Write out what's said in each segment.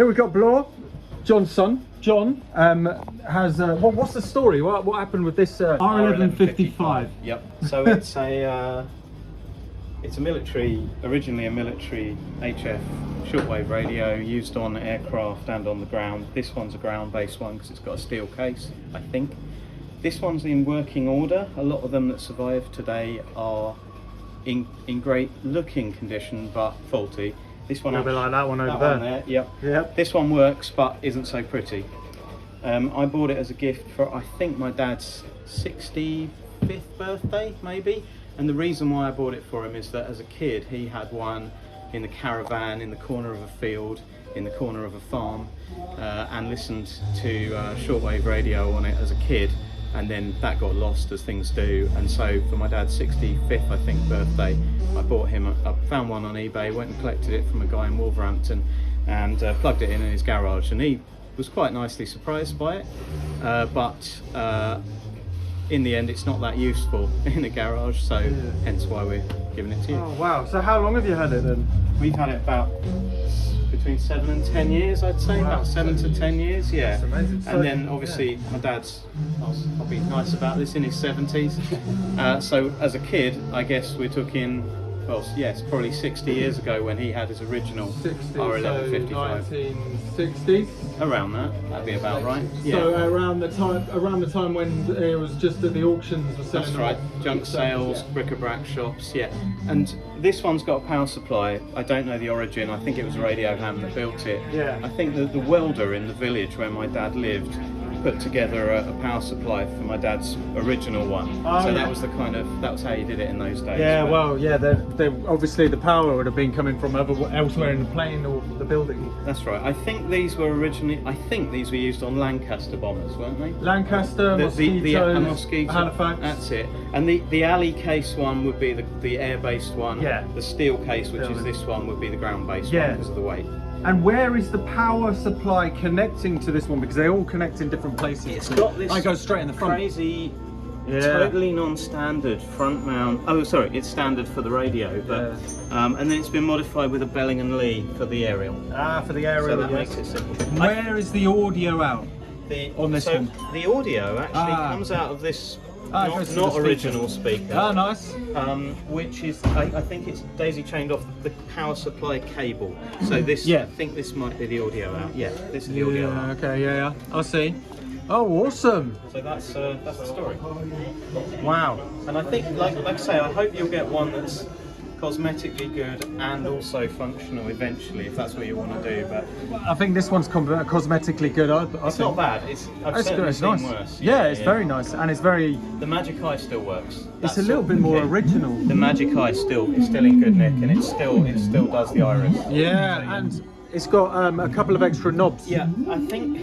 Here we've got Bloor, John's son. John has what's the story? What happened with this R1155? Yep. So it's a military, originally a military HF shortwave radio used on aircraft and on the ground. This one's a ground-based one because it's got a steel case, I think. This one's in working order. A lot of them that survive today are in great looking condition but faulty. This one, a bit like that one over there. Yep. This one works but isn't so pretty. I bought it as a gift for, I think, my dad's 65th birthday, maybe. And the reason why I bought it for him is that as a kid, he had one in the caravan, in the corner of a field, in the corner of a farm, and listened to shortwave radio on it as a kid. And then that got lost, as things do. And so for my dad's 65th, I think, birthday, I bought him, I found one on eBay, went and collected it from a guy in Wolverhampton, and plugged it in his garage. And he was quite nicely surprised by it. But in the end, it's not that useful in a garage, so hence why we're giving it to you. Oh wow, so how long have you had it then? We've had it about between 7 and 10 years, I'd say. Wow. About 7 to 10 years, yeah. That's amazing. And then obviously my dad's, I'll be nice about this, in his 70s. So as a kid, I guess we took in, well, yes, probably 60 years ago when he had his original R1155. So 1960s? Around that, that'd be about right. Yeah. So around the time when it was just at the auctions were selling. That's right, junk sales, bric-a-brac shops, yeah. And this one's got a power supply. I don't know the origin. I think it was a radio ham that built it. Yeah. I think that the welder in the village where my dad lived put together a power supply for my dad's original one. Oh, so yeah. that was that was how you did it in those days. Yeah, but well, yeah, they obviously the power would have been coming from elsewhere in the plane or the building. That's right. I think these were used on Lancaster bombers, weren't they? Lancaster, Mosquito, Halifax. That's it. And the alley case one would be the air-based one. Yeah. The steel case, which is this one, would be the ground-based one because of the weight. And where is the power supply connecting to this one? Because they all connect in different places. It's got this. I go straight in the front. Crazy, totally non-standard front mount. Oh, sorry, it's standard for the radio, but and then it's been modified with a Belling and Lee for the aerial. Ah, for the aerial. So that makes it simple. Where is the audio out on this one? The audio actually comes out of this. Not original speaker. Ah, nice. Which is, I think it's daisy chained off the power supply cable. So this, I think this might be the audio out. Yeah, this is the audio out. Okay, yeah, I see. Oh, awesome. So that's the story. Wow. And I think, like I say, I hope you'll get one that's cosmetically good and also functional eventually, if that's what you want to do. But I think this one's cosmetically good. It's not bad. I've certainly seen nice. worse. Yeah, it's very nice, and it's very. The Magic Eye still works. It's a little bit more original. The Magic Eye is still in good nick, and it still does the iris. Yeah, and it's got a couple of extra knobs. Yeah, I think.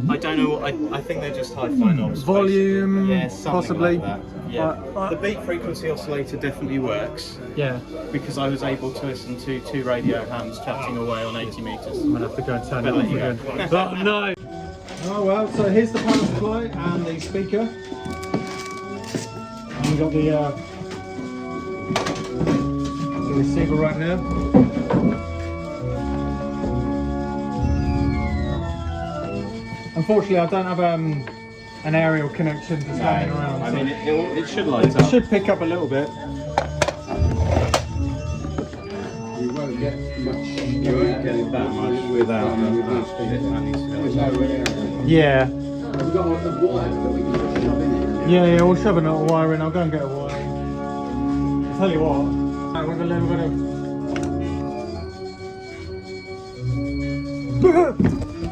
I don't know. I think they're just hi-fi knobs. Volume, yeah, something possibly. like that. Yeah. The beat frequency oscillator definitely works. Yeah. Because I was able to listen to 2 radio hams chatting away on 80 metres. I'm gonna have to go and turn it off again. But no. Oh well, so here's the power supply and the speaker. And we've got the receiver right now. Unfortunately, I don't have an aerial connection just hanging around. I mean, it should light up. It should pick up a little bit. You won't get much. You won't get that much without that. Yeah. We've got a wire that we can shove in it. Yeah, we'll shove a wire in. I'll go and get a wire. I'll tell you what. With a little bit of.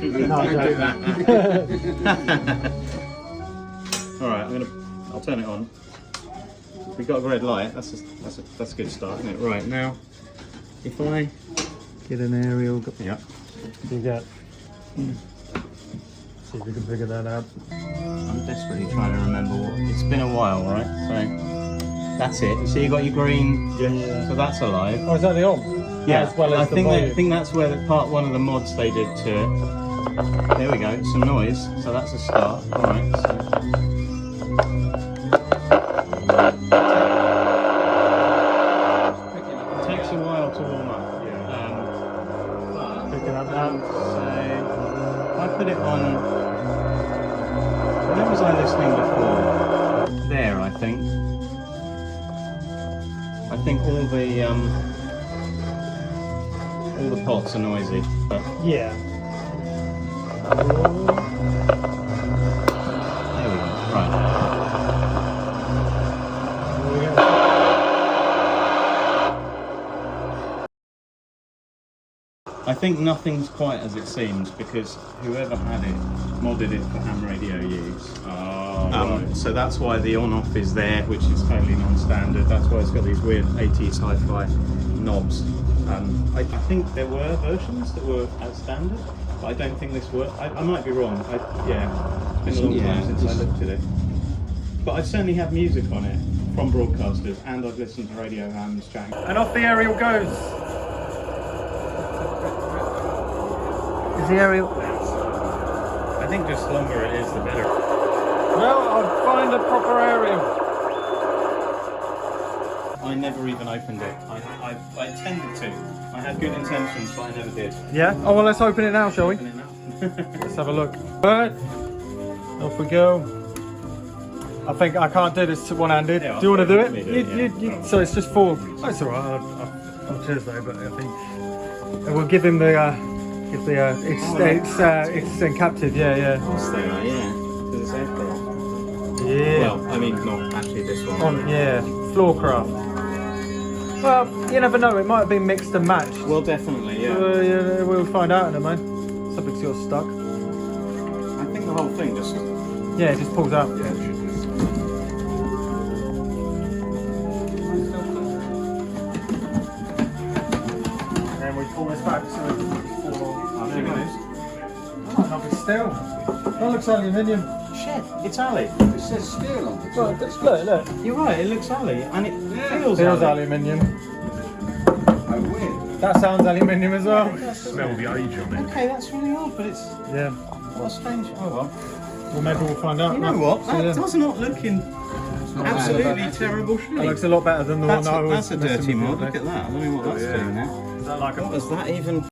No, Don't do that. All right, I'll turn it on. We've got a red light. That's a good start, isn't it? Right now, if I Get an aerial. Yeah. You get. See if we can figure that out. I'm desperately trying to remember what. It's been a while, right? So that's it. So you got your green. Yeah. So that's alive. Oh, is that the on? Yeah. As well as I the think volume. I think that's where one of the mods they did to it. There we go. Some noise. So that's a start. All right. So. It takes a while to warm up. Picking up So I put it on. Where was I listening before? There, I think. I think all the pots are noisy, but Yeah. there we go. Right. I think nothing's quite as it seems because whoever had it modded it for ham radio use. Right. So that's why the on-off is there, which is totally non-standard. That's why it's got these weird 80s hi-fi knobs. I think there were versions that were as standard, but I don't think this worked. I might be wrong. It's been a long time since I looked at it. But I certainly have music on it from broadcasters, and I've listened to radio hams chatting. And off the aerial goes. Is the aerial? I think just longer it is, the better. Well, I'll find a proper aerial. I never even opened it. I intended to. I had good intentions, but I never did. Yeah? Oh, well, let's open it now, shall we? Open it now. Let's have a look. Right. Off we go. I think I can't do this one-handed. Yeah, do you want to do it? definitely So it's just 4. Oh, it's alright. I'll choose though, but I think we'll give him the. It's captive. Yeah. Of course they are, yeah. Because it's aircraft. Yeah. Well, I mean, not actually this one. Yeah. Floorcraft. Well, you never know. It might have been mixed and matched. Well, definitely, yeah. Yeah, we'll find out in a moment. Something's got stuck. I think the whole thing just. Yeah, it just pulls out. Yeah, it should just. And then we pull this back so it's full. There it goes. Oh, lovely steel. That looks aluminium. Shit, it's Ali. It says steel on the top. Look. You're right, it looks Ali, and it feels Feels Ali. aluminium. Oh, weird. That sounds aluminium as well. Smell the age on it. Okay, that's really odd, but it's Yeah. what a strange. Oh well. Well, maybe we'll find out. You know Right. what? That So, yeah. does not look in not absolutely bad. terrible shape. That looks a lot better than the That's one I was a dirty messing with mod. the Look other at that. I don't know what that's yeah. doing there. day. Is that like What a was that even?